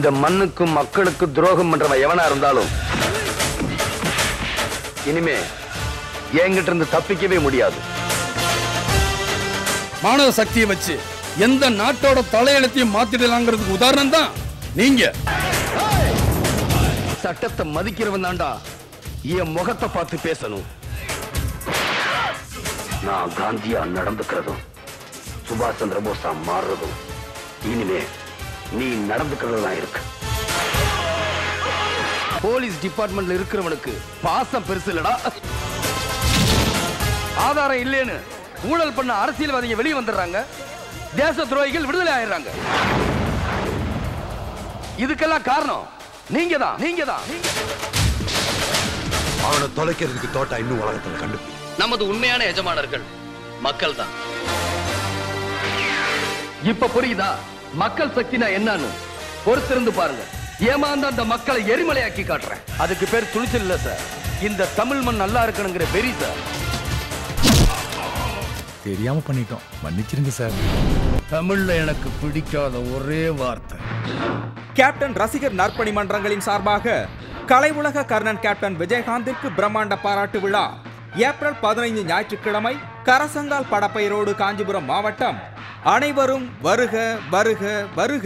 இந்த மண்ணுக்கும் மக்களுக்கு துரோகம் பண்றவன் எவனா இருந்தாலும் இனிமே என்கிட்ட இருந்து தப்பிக்கவே முடியாது. மாணவ சக்தியை வச்சு எந்த நாட்டோட தலையெழுத்தையும் மாத்திடலாங்கிறதுக்கு உதாரணம் தான் நீங்க. சட்டத்தை மதிக்கிறவன் தாண்டா என் முகத்தை பார்த்து பேசணும். நான் காந்தியா நடந்துக்கிறதும் சுபாஷ் சந்திர போஸா மாறுறதும் இனிமே நீ நடந்துக்கிறது தான் இருக்கு. போலீஸ் டிபார்ட்மெண்ட்ல இருக்கிறவனுக்கு பாசம் பெருசு இல்லடா. ஆதாரம் இல்லைன்னு ஊழல் பண்ண அரசியல்வாதிகள் வெளியே வந்துடுறாங்க, தேச துரோகிகள் விடுதலை ஆயிடுறாங்க. இதுக்கெல்லாம் காரணம் நீங்க தான். அவனை தொலைக்கிறதுக்கு தோட்டா இன்னும் உலகத்தில் கண்டுபிடி. நமது உண்மையான எஜமானர்கள் மக்கள் தான். இப்ப புரியுதா மக்கள் சக்தினா என்னன்னு? பொறுத்திருந்து பாருங்க. ஏமாந்த அந்த மக்களை எரிமலையாக்கி காட்டுறேன். அதுக்கு பேர் துணிச்சல் இல்ல சார், இந்த தமிழ் மண் நல்லா இருக்கணுங்கிற வெறி சார். தெரியாம பண்ணிட்டோம், மன்னிச்சிருங்க சார். தமிழ்ல எனக்கு பிடிக்காத ஒரே வார்த்தை. கேப்டன் ரசிகர் நற்பணி மன்றங்களின் சார்பாக கலை உலக கர்ணன் கேப்டன் விஜயகாந்திற்கு பிரம்மாண்ட பாராட்டு விழா ஏப்ரல் 15 ஞாயிற்றுக்கிழமை கரசங்கால் படப்பை ரோடு, காஞ்சிபுரம் மாவட்டம். அனைவரும் வருக வருக வருக.